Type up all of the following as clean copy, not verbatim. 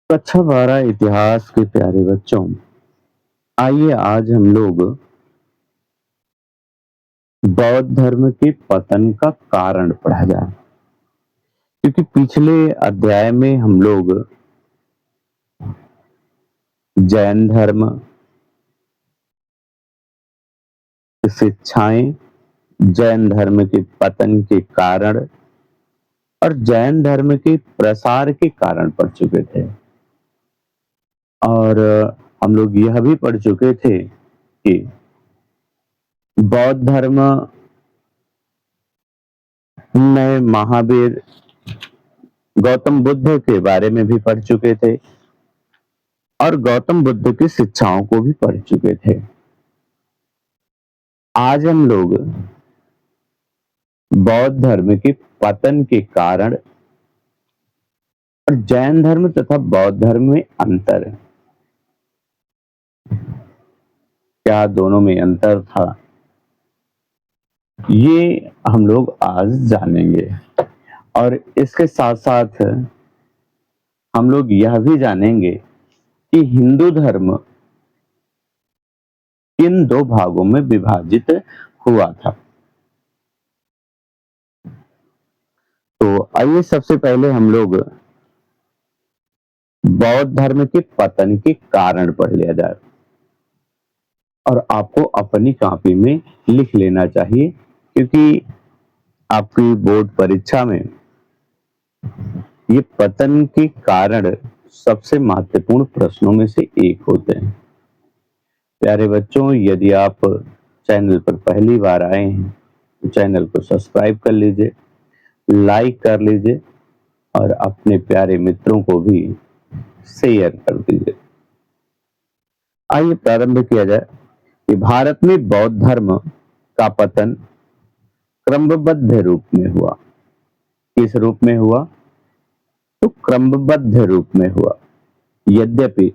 कक्षा 12 इतिहास के प्यारे बच्चों, आइए आज हम लोग बौद्ध धर्म के पतन का कारण पढ़ा जाए। क्योंकि पिछले अध्याय में हम लोग जैन धर्म की शिक्षाएं, जैन धर्म के पतन के कारण और जैन धर्म के प्रसार के कारण पढ़ चुके थे। और हम लोग यह भी पढ़ चुके थे कि बौद्ध धर्म में महावीर गौतम बुद्ध के बारे में भी पढ़ चुके थे और गौतम बुद्ध की शिक्षाओं को भी पढ़ चुके थे। आज हम लोग बौद्ध धर्म के पतन के कारण और जैन धर्म तथा बौद्ध धर्म में अंतर, क्या दोनों में अंतर था, ये हम लोग आज जानेंगे। और इसके साथ साथ हम लोग यह भी जानेंगे कि हिंदू धर्म किन दो भागों में विभाजित हुआ था। तो आइए सबसे पहले हम लोग बौद्ध धर्म के पतन के कारण पढ़ लिया जाए और आपको अपनी कॉपी में लिख लेना चाहिए, क्योंकि आपकी बोर्ड परीक्षा में ये पतन के कारण सबसे महत्वपूर्ण प्रश्नों में से एक होते हैं। प्यारे बच्चों, यदि आप चैनल पर पहली बार आए हैं तो चैनल को सब्सक्राइब कर लीजिए, लाइक कर लीजिए और अपने प्यारे मित्रों को भी शेयर कर दीजिए। आइए प्रारंभ किया जाए कि भारत में बौद्ध धर्म का पतन क्रमबद्ध रूप में हुआ। किस रूप में हुआ? तो क्रमबद्ध रूप में हुआ। यद्यपि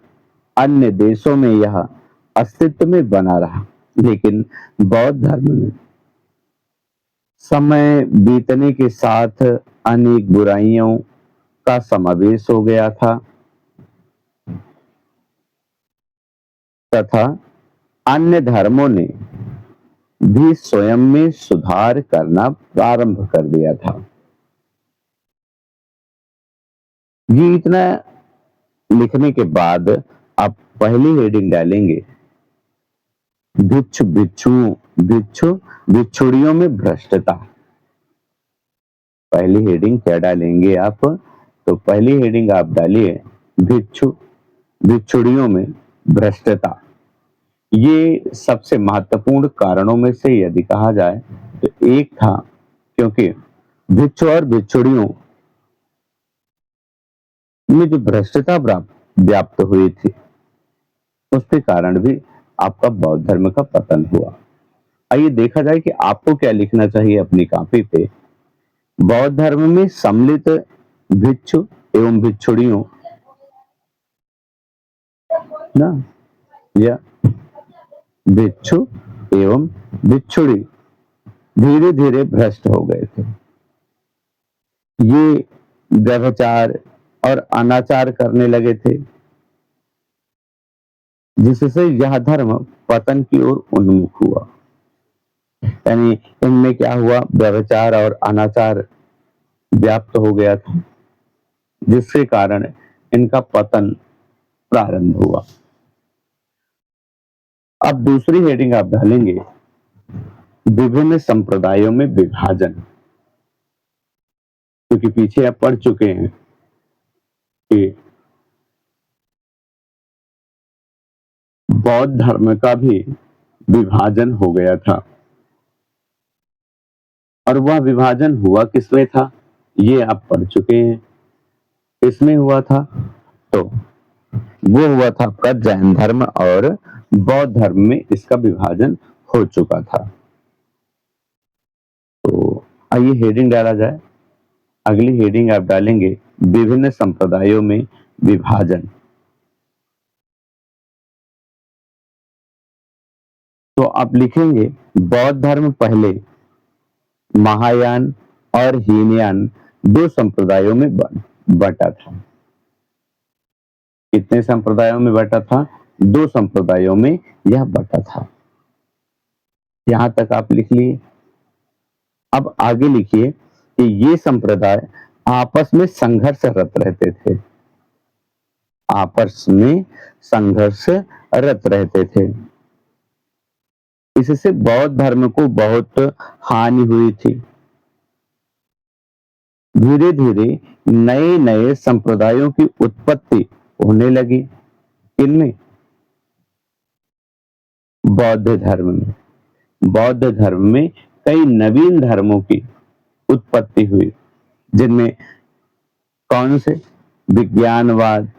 अन्य देशों में यह अस्तित्व में बना रहा, लेकिन बौद्ध धर्म में समय बीतने के साथ अनेक बुराइयों का समावेश हो गया था तथा अन्य धर्मों ने भी स्वयं में सुधार करना प्रारंभ कर दिया था। ये इतना लिखने के बाद आप पहली हेडिंग डालेंगे, भिक्षु भिक्षु भिक्षु भिक्षुड़ियों में भ्रष्टता। पहली हेडिंग क्या डालेंगे आप? तो पहली हेडिंग आप डालिए भिक्षु भिक्षुड़ियों में भ्रष्टता। ये सबसे महत्वपूर्ण कारणों में से यदि कहा जाए तो एक था, क्योंकि भिक्षु और भिक्षुड़ियों में जो भ्रष्टता व्याप्त हुई थी, उसके कारण भी आपका बौद्ध धर्म का पतन हुआ। आइए देखा जाए कि आपको क्या लिखना चाहिए अपनी कॉपी पे। बौद्ध धर्म में सम्मिलित भिक्षु एवं भिक्षुड़ियों ना, या भिक्षु एवं भिक्षुड़ी धीरे धीरे भ्रष्ट हो गए थे। ये व्यभिचार और अनाचार करने लगे थे, जिससे यह धर्म पतन की ओर उन्मुख हुआ। यानी इनमें क्या हुआ? व्यभिचार और अनाचार व्याप्त हो गया था, जिसके कारण इनका पतन प्रारंभ हुआ। अब दूसरी हेडिंग आप डालेंगे विभिन्न संप्रदायों में विभाजन, क्योंकि पीछे आप पढ़ चुके हैं कि बौद्ध धर्म का भी विभाजन हो गया था। और वह विभाजन हुआ किसमें था, ये आप पढ़ चुके हैं। किसमें हुआ था? तो वो हुआ था आपका जैन धर्म और बौद्ध धर्म में इसका विभाजन हो चुका था। तो आइए हेडिंग डाला जाए। अगली हेडिंग आप डालेंगे विभिन्न संप्रदायों में विभाजन। तो आप लिखेंगे बौद्ध धर्म पहले महायान और हीनयान दो संप्रदायों में बटा था। कितने संप्रदायों में बटा था? 2 संप्रदायों में यह बटा था। यहां तक आप लिख लिए। अब आगे लिखिए कि ये संप्रदाय आपस में संघर्षरत रहते थे। आपस में संघर्षरत रहते थे। इससे बौद्ध धर्म को बहुत हानि हुई थी। धीरे धीरे नए नए संप्रदायों की उत्पत्ति होने लगी। किनमें? बौद्ध धर्म में। बौद्ध धर्म में कई नवीन धर्मों की उत्पत्ति हुई, जिनमें कौन से? विज्ञानवाद,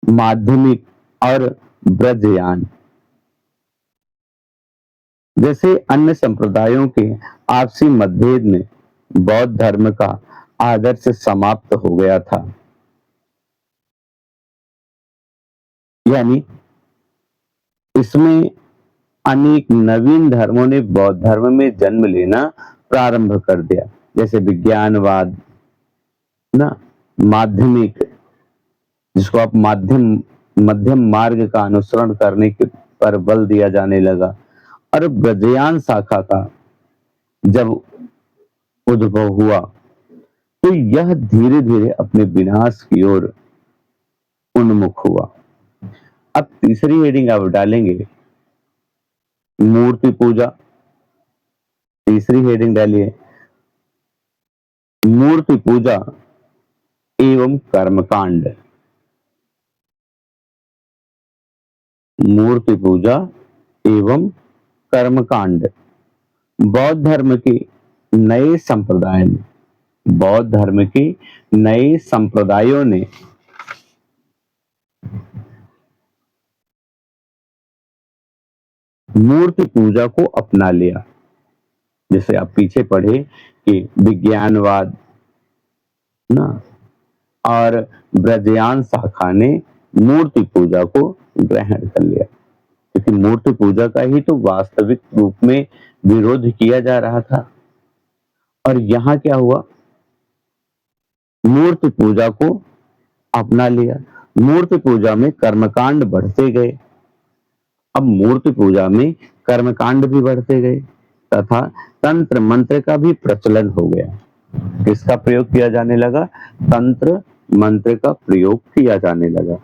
माध्यमिक और ब्रजयान जैसे अन्य संप्रदायों के आपसी मतभेद में बौद्ध धर्म का आदर्श समाप्त हो गया था। यानी इसमें अनेक नवीन धर्मों ने बौद्ध धर्म में जन्म लेना प्रारंभ कर दिया, जैसे विज्ञानवाद ना, माध्यमिक, जिसको आप मध्यम मार्ग का अनुसरण करने के पर बल दिया जाने लगा, और ब्रजयान शाखा का जब उद्भव हुआ तो यह धीरे धीरे अपने विनाश की ओर उन्मुख हुआ। अब तीसरी हेडिंग आप डालेंगे मूर्ति पूजा। तीसरी हेडिंग डालिए मूर्ति पूजा एवं कर्मकांड। मूर्ति पूजा एवं कर्मकांड। बौद्ध धर्म के नए संप्रदाय में, बौद्ध धर्म के नए संप्रदायों ने मूर्ति पूजा को अपना लिया। जैसे आप पीछे पढ़े कि विज्ञानवाद ना और ब्रजयान शाखा ने मूर्ति पूजा को ग्रहण कर लिया, क्योंकि मूर्ति पूजा का ही तो वास्तविक रूप में विरोध किया जा रहा था। और यहाँ क्या हुआ? मूर्ति पूजा को अपना लिया। मूर्ति पूजा में कर्मकांड बढ़ते गए। अब मूर्ति पूजा में कर्मकांड भी बढ़ते गए तथा तंत्र मंत्र का भी प्रचलन हो गया। किसका प्रयोग किया जाने लगा? तंत्र मंत्र का प्रयोग किया जाने लगा।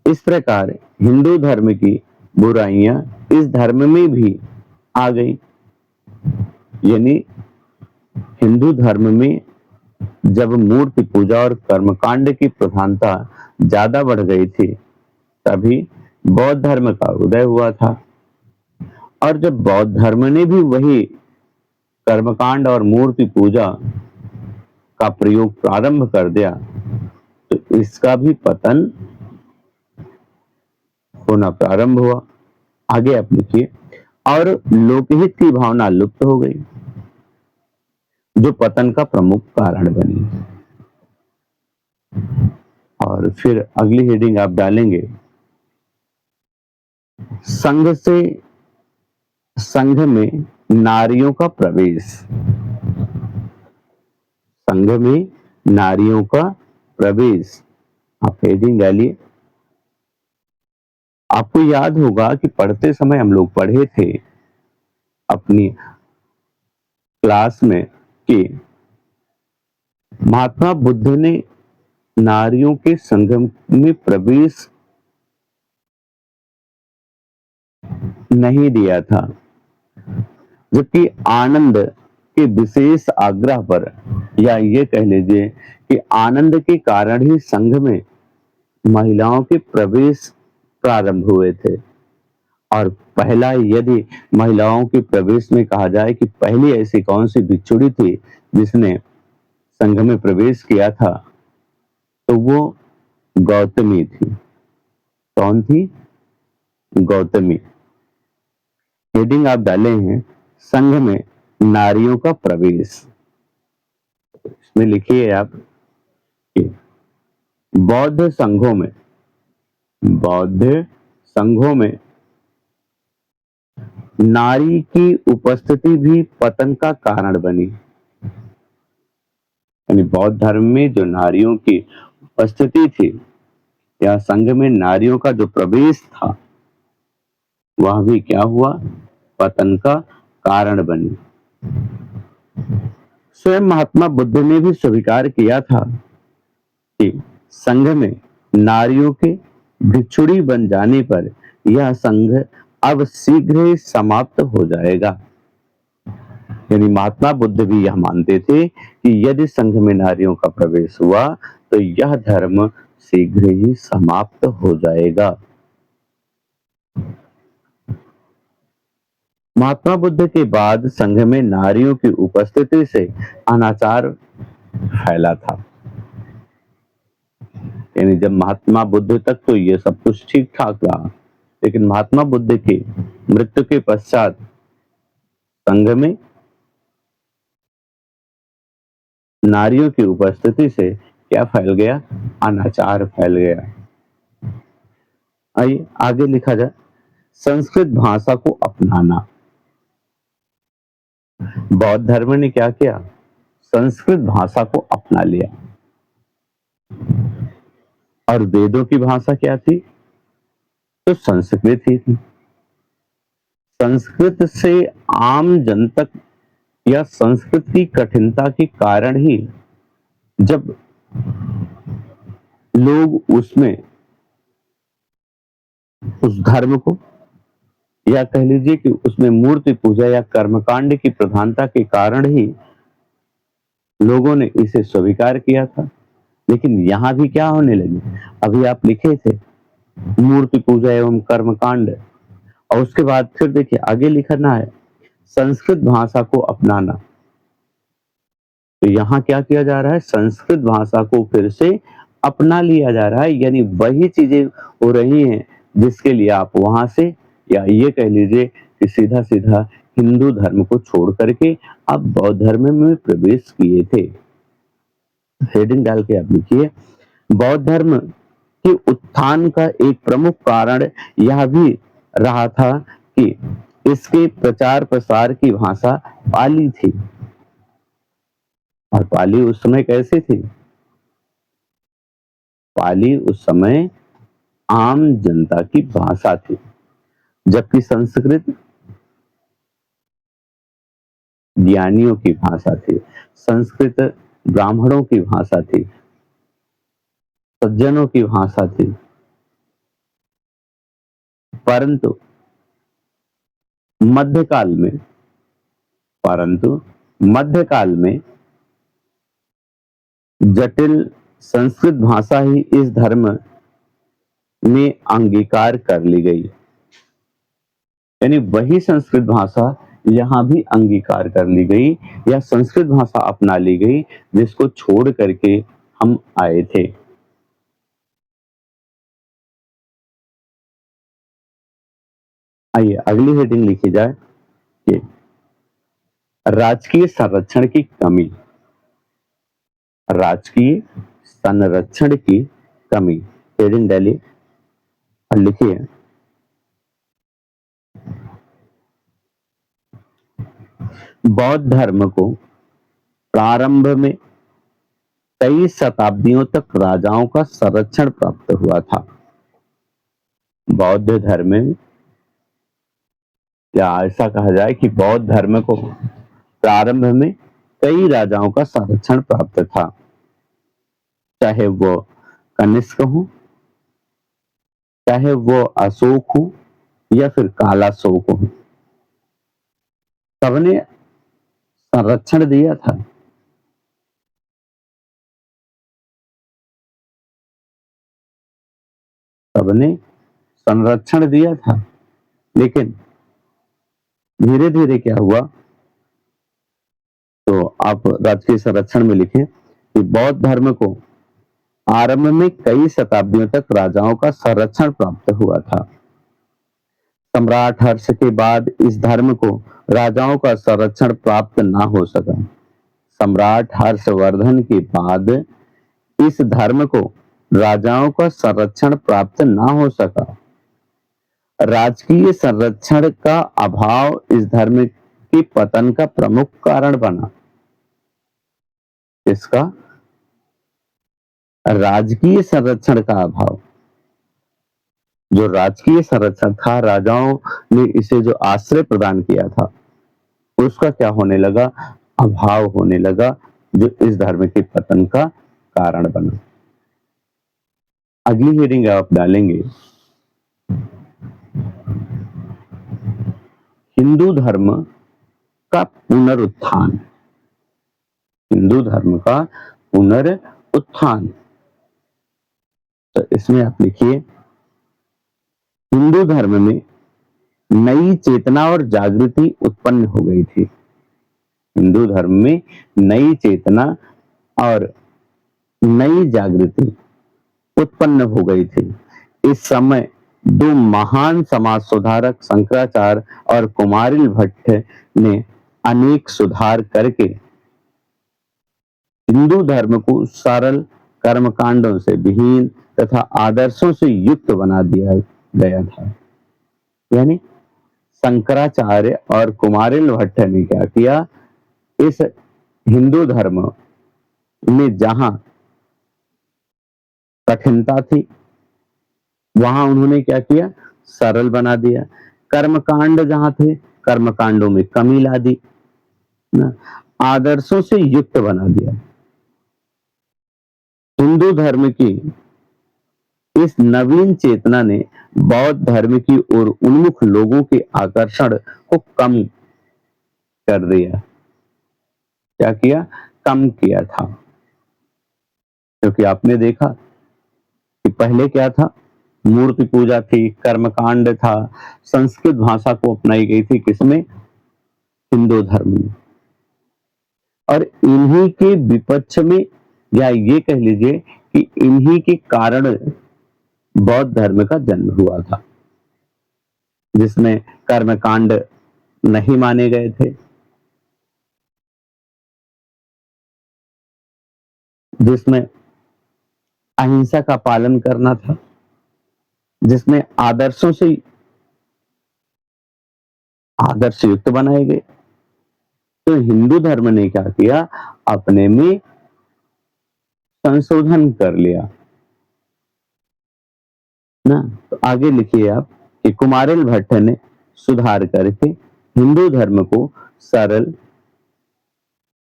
इस प्रकार हिंदू धर्म की बुराइयां इस धर्म में भी आ गई। यानी हिंदू धर्म में जब मूर्ति पूजा और कर्मकांड की प्रधानता ज्यादा बढ़ गई थी, तभी बौद्ध धर्म का उदय हुआ था। और जब बौद्ध धर्म ने भी वही कर्मकांड और मूर्ति पूजा का प्रयोग प्रारंभ कर दिया, तो इसका भी पतन होना प्रारंभ हुआ। आगे आप लिखिए, और लोकहित की भावना लुप्त हो गई, जो पतन का प्रमुख कारण बनी। और फिर अगली हेडिंग आप डालेंगे संघ में नारियों का प्रवेश। संघ में नारियों का प्रवेश। आप हेडिंग डालिए। आपको याद होगा कि पढ़ते समय हम लोग पढ़े थे अपनी क्लास में कि महात्मा बुद्ध ने नारियों के संगम में प्रवेश नहीं दिया था, जबकि आनंद के विशेष आग्रह पर, या ये कह लीजिए कि आनंद के कारण ही संघ में महिलाओं के प्रवेश प्रारंभ हुए थे। और पहला, यदि महिलाओं के प्रवेश में कहा जाए कि पहली ऐसी कौन सी भिक्षुणी थी जिसने संघ में प्रवेश किया था, तो वो गौतमी थी। कौन थी? गौतमी। हेडिंग आप डाले हैं संघ में नारियों का प्रवेश। इसमें लिखिए आप कि बौद्ध संघों में नारी की उपस्थिति भी पतन का कारण बनी। यानी बौद्ध धर्म में जो नारियों की उपस्थिति थी या संघ में नारियों का जो प्रवेश था वह भी क्या हुआ, पतन का कारण बनी। स्वयं महात्मा बुद्ध ने भी स्वीकार किया था कि संघ में नारियों के भिक्षुणी बन जाने पर यह संघ अब शीघ्र ही समाप्त हो जाएगा। यानी महात्मा बुद्ध भी यह मानते थे कि यदि संघ में नारियों का प्रवेश हुआ तो यह धर्म शीघ्र ही समाप्त हो जाएगा। महात्मा बुद्ध के बाद संघ में नारियों की उपस्थिति से अनाचार फैला था। यानी जब महात्मा बुद्ध तक तो ये सब कुछ ठीक ठाक रहा, लेकिन महात्मा बुद्ध की मृत्यु के पश्चात संघ में नारियों की उपस्थिति से क्या फैल गया, अनाचार फैल गया। आइए आगे लिखा जाए, संस्कृत भाषा को अपनाना। बौद्ध धर्म ने क्या किया, संस्कृत भाषा को अपना लिया। और वेदों की भाषा क्या थी, तो संस्कृत ही थी। संस्कृत से आम जन तक या संस्कृत की कठिनता के कारण ही जब लोग उसमें उस धर्म को या कह लीजिए कि उसमें मूर्ति पूजा या कर्मकांड की प्रधानता के कारण ही लोगों ने इसे स्वीकार किया था। लेकिन यहां भी क्या होने लगे, अभी आप लिखे थे मूर्ति पूजा एवं कर्मकांड, और उसके बाद फिर देखिए आगे लिखना है संस्कृत भाषा को अपनाना। तो यहाँ क्या किया जा रहा है, संस्कृत भाषा को फिर से अपना लिया जा रहा है। यानी वही चीजें हो रही हैं जिसके लिए आप वहां से, या ये कह लीजिए कि सीधा सीधा हिंदू धर्म को छोड़ करके आप बौद्ध धर्म में प्रवेश किए थे। हेडिंग डाल के आप लिखिए, बौद्ध धर्म के उत्थान का एक प्रमुख कारण यह भी रहा था कि इसके प्रचार प्रसार की भाषा पाली थी। और पाली उस समय कैसे थी, पाली उस समय आम जनता की भाषा थी, जबकि संस्कृत ज्ञानियों की भाषा थी, संस्कृत ब्राह्मणों की भाषा थी, सज्जनों की भाषा थी। परंतु मध्यकाल में परंतु मध्यकाल में जटिल संस्कृत भाषा ही इस धर्म में अंगीकार कर ली गई। यानी वही संस्कृत भाषा यहां भी अंगीकार कर ली गई या संस्कृत भाषा अपना ली गई जिसको छोड़ करके हम आए थे। आइए अगली हेडिंग लिखी जाए कि राजकीय संरक्षण की कमी। राजकीय संरक्षण की कमी, हेडिंग डाली और लिखिए, बौद्ध धर्म को प्रारंभ में कई शताब्दियों तक राजाओं का संरक्षण प्राप्त हुआ था। बौद्ध धर्म में, या ऐसा कहा जाए कि बौद्ध धर्म को प्रारंभ में कई राजाओं का संरक्षण प्राप्त था, चाहे वो कनिष्क हो, चाहे वो अशोक हो या फिर कालाशोक हो, सबने संरक्षण दिया था। सबने संरक्षण दिया था, लेकिन धीरे धीरे क्या हुआ, तो आप राजकीय संरक्षण में लिखें कि बौद्ध धर्म को आरंभ में कई शताब्दियों तक राजाओं का संरक्षण प्राप्त हुआ था। सम्राट हर्ष के बाद इस धर्म को राजाओं का संरक्षण प्राप्त ना हो सका। सम्राट हर्षवर्धन के बाद इस धर्म को राजाओं का संरक्षण प्राप्त ना हो सका। राजकीय संरक्षण का अभाव इस धर्म के पतन का प्रमुख कारण बना। इसका राजकीय संरक्षण का अभाव जो राजकीय संरक्षण था, राजाओं ने इसे जो आश्रय प्रदान किया था, उसका क्या होने लगा, अभाव होने लगा, जो इस धर्म के पतन का कारण बना। अगली हेडिंग आप डालेंगे, हिंदू धर्म का पुनरुत्थान। हिंदू धर्म का पुनरुत्थान। तो इसमें आप लिखिए, हिंदू धर्म में नई चेतना और जागृति उत्पन्न हो गई थी। हिंदू धर्म में नई चेतना और नई जागृति उत्पन्न हो गई थी। इस समय दो महान समाज सुधारक शंकराचार्य और कुमारिल भट्ट ने अनेक सुधार करके हिंदू धर्म को सरल, कर्मकांडों से विहीन तथा आदर्शों से युक्त बना दिया गया था। यानी शंकराचार्य और कुमारिल भट्ट ने क्या किया, इस हिंदू धर्म में जहां कठिनता थी, वहां उन्होंने क्या किया, सरल बना दिया। कर्मकांड जहां थे, कर्मकांडों में कमी ला दी ना, आदर्शों से युक्त बना दिया। हिंदू धर्म की इस नवीन चेतना ने बौद्ध धर्म की ओर उन्मुख लोगों के आकर्षण को कम कर दिया। क्या किया, कम किया था। क्योंकि आपने देखा कि पहले क्या था, मूर्ति पूजा थी, कर्मकांड था, संस्कृत भाषा को अपनाई गई थी, किसमें, हिंदू धर्म में। और इन्हीं के विपक्ष में, या ये कह लीजिए कि इन्हीं के कारण बौद्ध धर्म का जन्म हुआ था, जिसमें कर्मकांड नहीं माने गए थे, जिसमें अहिंसा का पालन करना था, जिसमें आदर्शों से आदर्श युक्त बनाए गए। तो हिंदू धर्म ने क्या किया, अपने में संशोधन कर लिया ना। तो आगे लिखिए आप कि कुमारिल भट्ट ने सुधार करके हिंदू धर्म को सरल,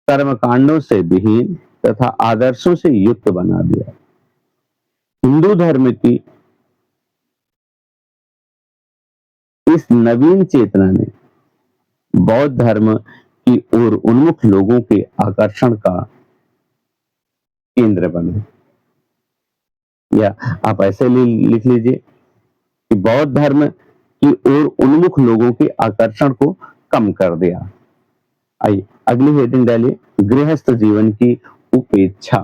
कर्मकांडों से विहीन तथा आदर्शों से युक्त बना दिया। हिंदू धर्म की इस नवीन चेतना ने बौद्ध धर्म की ओर उन्मुख लोगों के आकर्षण का केंद्र बना। या आप ऐसे लिख लीजिए कि बौद्ध धर्म की ओर उन्मुख लोगों के आकर्षण को कम कर दिया। आइए अगली हेडिंग डालिए, गृहस्थ जीवन की उपेक्षा।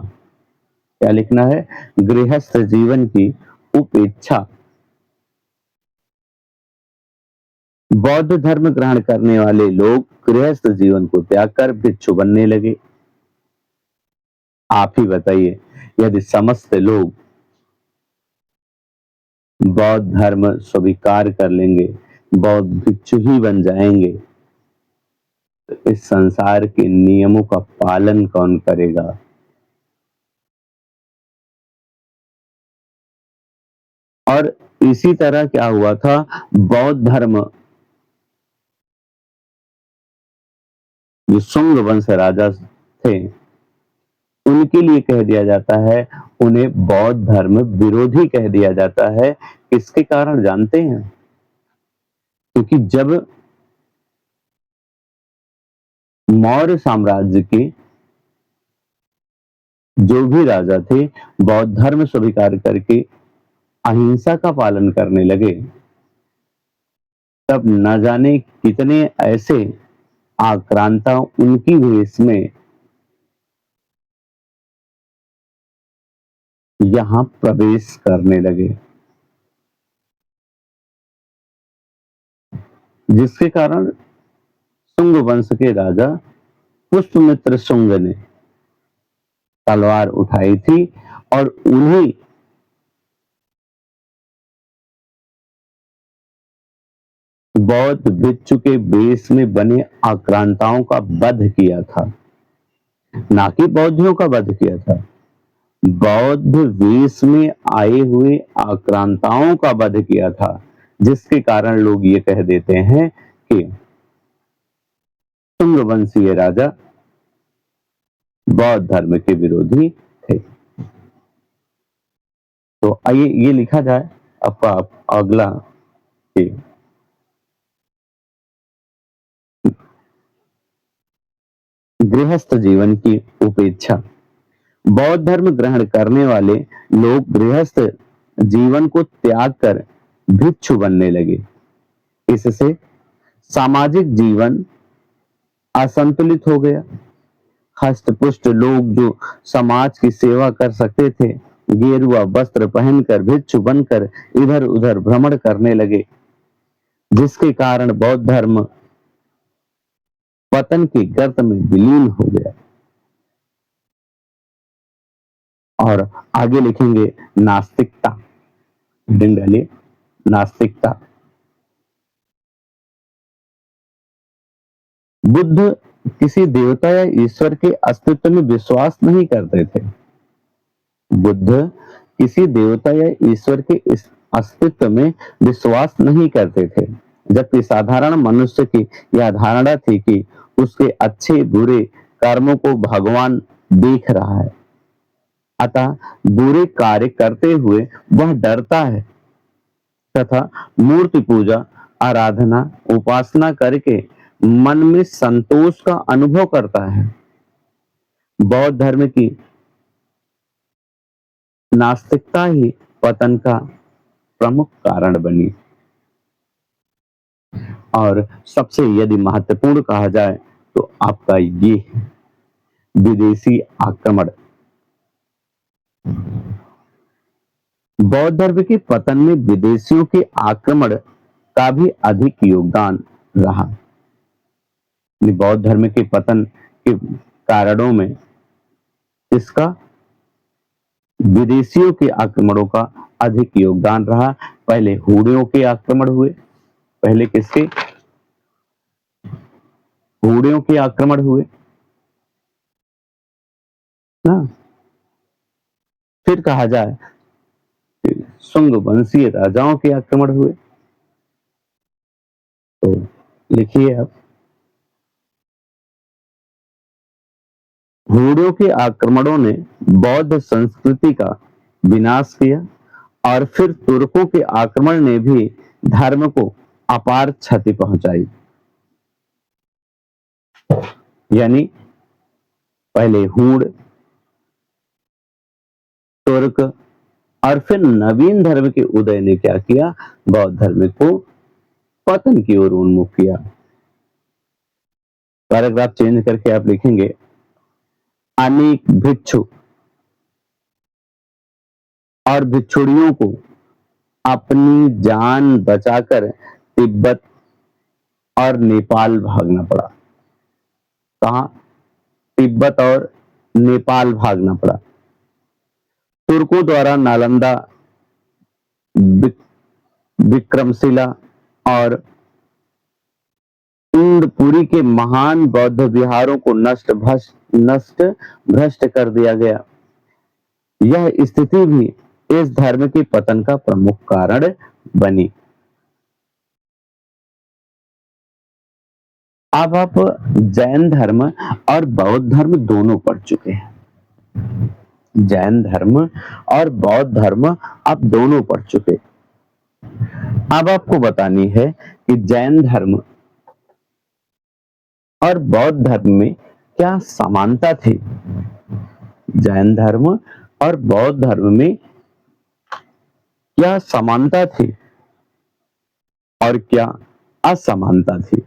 क्या लिखना है, गृहस्थ जीवन की उपेक्षा। बौद्ध धर्म ग्रहण करने वाले लोग गृहस्थ जीवन को त्याग कर भिक्षु बनने लगे। आप ही बताइए, यदि समस्त लोग बौद्ध धर्म स्वीकार कर लेंगे, बौद्ध भिक्षु ही बन जाएंगे, तो इस संसार के नियमों का पालन कौन करेगा। और इसी तरह क्या हुआ था, बौद्ध धर्म जो शुंग वंश राजा थे, उनके लिए कह दिया जाता है, उन्हें बौद्ध धर्म विरोधी कह दिया जाता है। इसके कारण जानते हैं, क्योंकि जब मौर्य साम्राज्य के जो भी राजा थे बौद्ध धर्म स्वीकार करके अहिंसा का पालन करने लगे, तब न जाने कितने ऐसे आक्रांता उनकी भेष में यहां प्रवेश करने लगे, जिसके कारण शुंग वंश के राजा पुष्यमित्र शुंग ने तलवार उठाई थी और उन्हें बौद्ध भिक्षु के वेश में बने आक्रांताओं का वध किया था, ना कि बौद्धियों का वध किया था। बौद्ध वेश में आए हुए आक्रांताओं का वध किया था, जिसके कारण लोग ये कह देते हैं कि शुंग वंशीय राजा बौद्ध धर्म के विरोधी थे। तो आइए ये लिखा जाए आपका अगला कि गृहस्थ जीवन की उपेक्षा। बौद्ध धर्म ग्रहण करने वाले लोग गृहस्थ जीवन को त्याग कर भिक्षु बनने लगे। इससे सामाजिक जीवन असंतुलित हो गया। हष्ट-पुष्ट लोग जो समाज की सेवा कर सकते थे, गेरुआ वस्त्र पहनकर भिक्षु बनकर इधर-उधर भ्रमण करने लगे, जिसके कारण बौद्ध धर्म पतन की गर्त में विलीन हो गया। और आगे लिखेंगे नास्तिकता। हेडिंग डालिए नास्तिकता। बुद्ध किसी देवता या ईश्वर के अस्तित्व में विश्वास नहीं करते थे। बुद्ध किसी देवता या ईश्वर के इस अस्तित्व में विश्वास नहीं करते थे, जबकि साधारण मनुष्य की यह धारणा थी कि उसके अच्छे बुरे कर्मों को भगवान देख रहा है, अतः बुरे कार्य करते हुए वह डरता है तथा मूर्ति पूजा, आराधना, उपासना करके मन में संतोष का अनुभव करता है। बौद्ध धर्म की नास्तिकता ही पतन का प्रमुख कारण बनी। और सबसे यदि महत्वपूर्ण कहा जाए तो आपका ये विदेशी आक्रमण। बौद्ध धर्म के पतन में विदेशियों के आक्रमण का भी अधिक योगदान रहा। बौद्ध धर्म के पतन के कारणों में इसका विदेशियों के आक्रमणों का अधिक योगदान रहा। पहले हूणों के आक्रमण हुए, पहले किसके? हूणों के आक्रमण हुए ना। फिर कहा जाए शुंग वंशीय राजाओं के आक्रमण हुए। तो लिखिए आप, हूणों के आक्रमणों ने बौद्ध संस्कृति का विनाश किया और फिर तुर्कों के आक्रमण ने भी धर्म को अपार क्षति पहुंचाई। यानी पहले हूण, तुर्क और फिर नवीन धर्म के उदय ने क्या किया? बौद्ध धर्म को पतन की ओर उन्मुख किया। पैराग्राफ चेंज करके आप लिखेंगे अनेक भिक्षु और भिक्षुणियों को अपनी जान बचाकर तिब्बत और नेपाल भागना पड़ा। कहा? तिब्बत और नेपाल भागना पड़ा। तुर्कों द्वारा नालंदा, विक्रमशिला और इंदपुरी के महान बौद्ध विहारों को नष्ट भ्रष्ट कर दिया गया। यह स्थिति भी इस धर्म के पतन का प्रमुख कारण बनी। अब आप जैन धर्म और बौद्ध धर्म दोनों पढ़ चुके हैं। जैन धर्म और बौद्ध धर्म आप दोनों पढ़ चुके। अब आपको बतानी है कि जैन धर्म और बौद्ध धर्म में क्या समानता थी। जैन धर्म और बौद्ध धर्म में क्या समानता थी और क्या असमानता थी।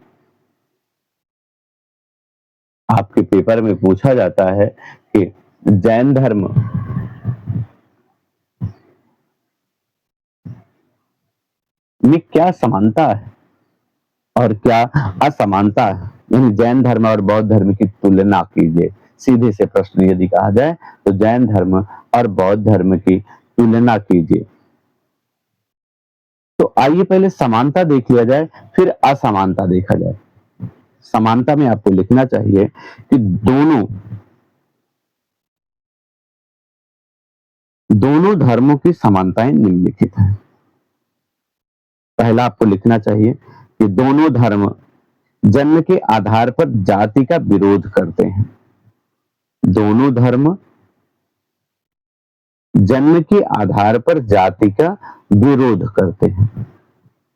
आपके पेपर में पूछा जाता है कि जैन धर्म में क्या समानता है और क्या असमानता है, यानी जैन धर्म और बौद्ध धर्म की तुलना कीजिए। सीधे से प्रश्न यदि कहा जाए तो जैन धर्म और बौद्ध धर्म की तुलना कीजिए। तो आइए पहले समानता देख लिया जाए, फिर असमानता देखा जाए। समानता में आपको लिखना चाहिए कि दोनों दोनों धर्मों की समानताएं निम्नलिखित हैं। पहला आपको लिखना चाहिए कि दोनों धर्म जन्म के आधार पर जाति का विरोध करते हैं। दोनों धर्म जन्म के आधार पर जाति का विरोध करते हैं।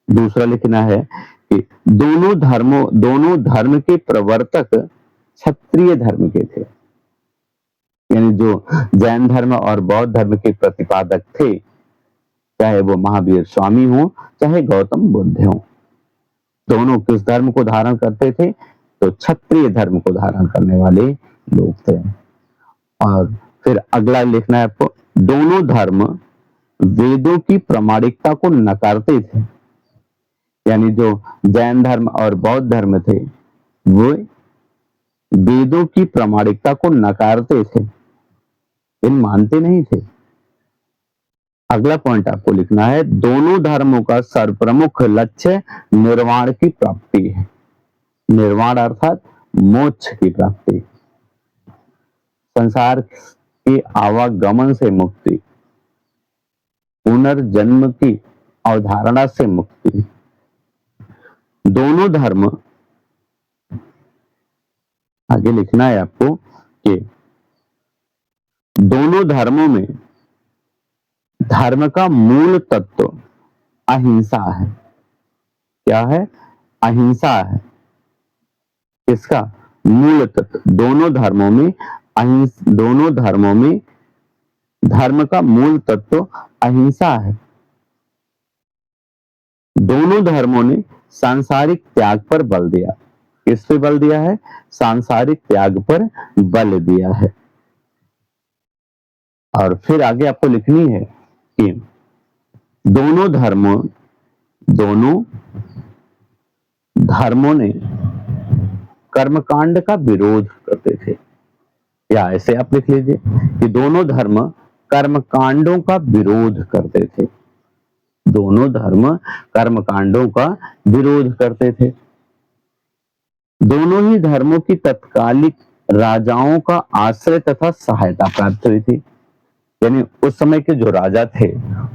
दूसरा लिखना है कि दोनों धर्म के प्रवर्तक क्षत्रिय धर्म के थे। यानी जो जैन धर्म और बौद्ध धर्म के प्रतिपादक थे, चाहे वो महावीर स्वामी हो चाहे गौतम बुद्ध हो, दोनों किस धर्म को धारण करते थे? तो क्षत्रिय धर्म को धारण करने वाले लोग थे। और फिर अगला लिखना है आपको, दोनों धर्म वेदों की प्रामाणिकता को नकारते थे। यानी जो जैन धर्म और बौद्ध धर्म थे वो वेदों की प्रामाणिकता को नकारते थे, इन मानते नहीं थे। अगला पॉइंट आपको लिखना है, दोनों धर्मों का सर्वप्रमुख लक्ष्य निर्वाण की प्राप्ति है। निर्वाण अर्थात मोक्ष की प्राप्ति, संसार के आवागमन से मुक्ति, पुनर्जन्म की अवधारणा से मुक्ति। दोनों धर्म, आगे लिखना है आपको कि दोनों धर्मों में धर्म का मूल तत्व अहिंसा है। क्या है? अहिंसा है। इसका मूल तत्व दोनों धर्मों में धर्म का मूल तत्व अहिंसा है। दोनों धर्मों ने सांसारिक त्याग पर बल दिया। किस पे बल दिया है? सांसारिक त्याग पर बल दिया है। और फिर आगे आपको लिखनी है कि दोनों धर्मों ने कर्मकांड का विरोध करते थे। या ऐसे आप लिख लीजिए कि दोनों धर्म कर्मकांडों का विरोध करते थे। दोनों धर्म कर्मकांडों का विरोध करते थे। दोनों ही धर्मों की तत्कालिक राजाओं का आश्रय तथा सहायता प्राप्त हुई थी। यानी उस समय के जो राजा थे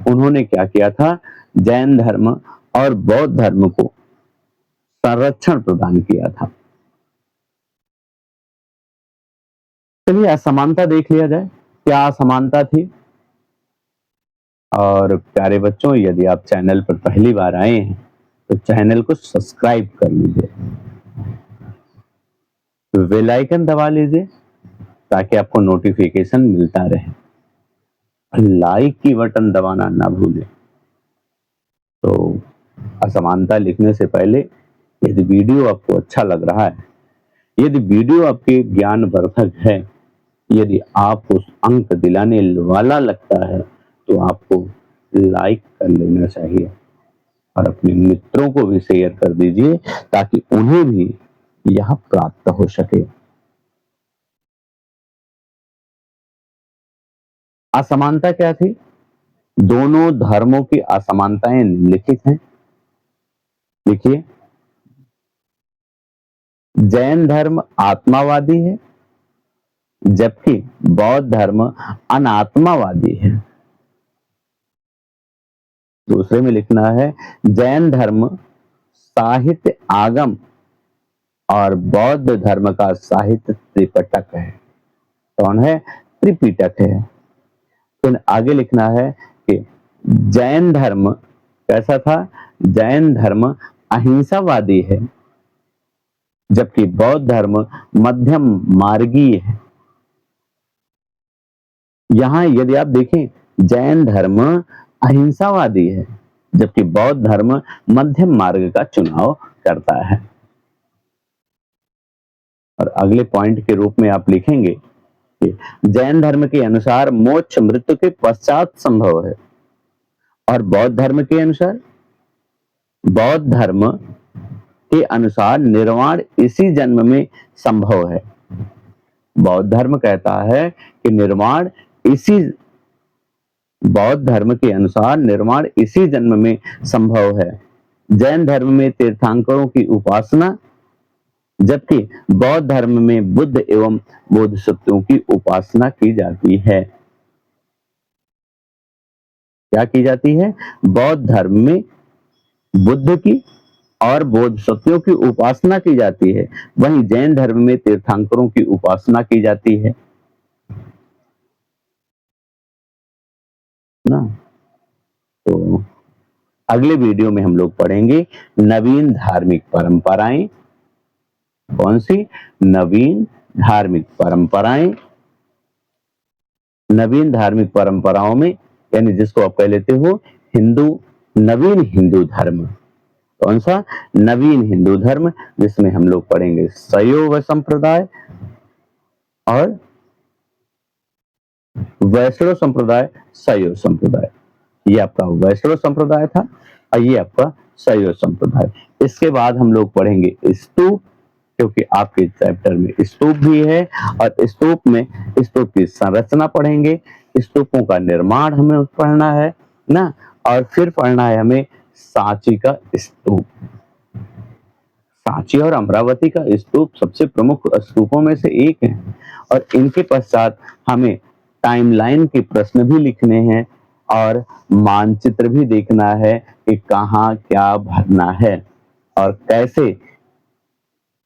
उन्होंने क्या किया था? जैन धर्म और बौद्ध धर्म को संरक्षण प्रदान किया था। चलिए असमानता देख लिया जाए, क्या असमानता थी। और प्यारे बच्चों, यदि आप चैनल पर पहली बार आए हैं तो चैनल को सब्सक्राइब कर लीजिए, बेल आइकन दबा लीजिए ताकि आपको नोटिफिकेशन मिलता रहे, लाइक की बटन दबाना ना भूलें। तो असमानता लिखने से पहले यदि वीडियो आपको अच्छा लग रहा है, यदि वीडियो आपके ज्ञानवर्धक है, यदि आप उस अंक दिलाने वाला लगता है तो आपको लाइक कर लेना चाहिए और अपने मित्रों को भी शेयर कर दीजिए ताकि उन्हें भी यह प्राप्त हो सके। असमानता क्या थी? दोनों धर्मों की असमानताएं निम्नलिखित हैं। देखिए, जैन धर्म आत्मावादी है जबकि बौद्ध धर्म अनात्मावादी है। दूसरे में लिखना है, जैन धर्म साहित्य आगम और बौद्ध धर्म का साहित्य त्रिपिटक है। कौन है? त्रिपिटक है। फिर आगे लिखना है कि जैन धर्म कैसा था? जैन धर्म अहिंसावादी है जबकि बौद्ध धर्म मध्यम मार्गीय है। यहां यदि आप देखें, जैन धर्म अहिंसावादी है जबकि बौद्ध धर्म मध्यम मार्ग का चुनाव करता है। और अगले पॉइंट के रूप में आप लिखेंगे कि जैन धर्म के अनुसार मोक्ष मृत्यु के पश्चात संभव है और बौद्ध धर्म के अनुसार निर्वाण इसी जन्म में संभव है। बौद्ध धर्म कहता है कि बौद्ध धर्म के अनुसार निर्वाण इसी जन्म में संभव है। जैन धर्म में तीर्थंकरों की उपासना जबकि बौद्ध धर्म में बुद्ध एवं बोधिसत्वों की उपासना की जाती है। क्या की जाती है? बौद्ध धर्म में बुद्ध की और बोधिसत्वों की उपासना की जाती है, वहीं जैन धर्म में तीर्थंकरों की उपासना की जाती है ना। तो अगले वीडियो में हम लोग पढ़ेंगे नवीन धार्मिक परंपराएं। कौन सी? नवीन धार्मिक परंपराएं। नवीन धार्मिक परंपराओं में यानी जिसको आप कह लेते हो हिंदू, नवीन हिंदू धर्म। कौन सा? नवीन हिंदू धर्म, जिसमें हम लोग पढ़ेंगे शैव संप्रदाय और वैष्णव संप्रदाय, शैव संप्रदाय। ये आपका वैष्णव संप्रदाय था और ये आपका शैव संप्रदाय। इसके बाद हम लोग पढ़ेंगे स्तूप, क्योंकि आपके चैप्टर में स्तूप भी है और स्तूप में स्तूप की संरचना पढ़ेंगे, स्तूपों का निर्माण हमें पढ़ना है ना। और फिर पढ़ना है हमें सांची का स्तूप। सांची और अमरावती का स्तूप सबसे प्रमुख स्तूपों में से एक है और इनके पश्चात हमें टाइमलाइन के प्रश्न भी लिखने हैं और मानचित्र भी देखना है कि कहाँ क्या भरना है और कैसे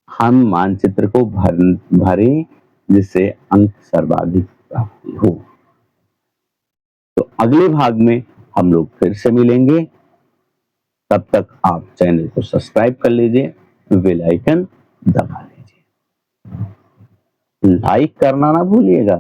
हम मानचित्र को भरें जिससे अंक सर्वाधिक प्राप्ति हो। तो अगले भाग में हम लोग फिर से मिलेंगे, तब तक आप चैनल को सब्सक्राइब कर लीजिए, बेल आइकन दबा लीजिए, लाइक करना ना भूलिएगा।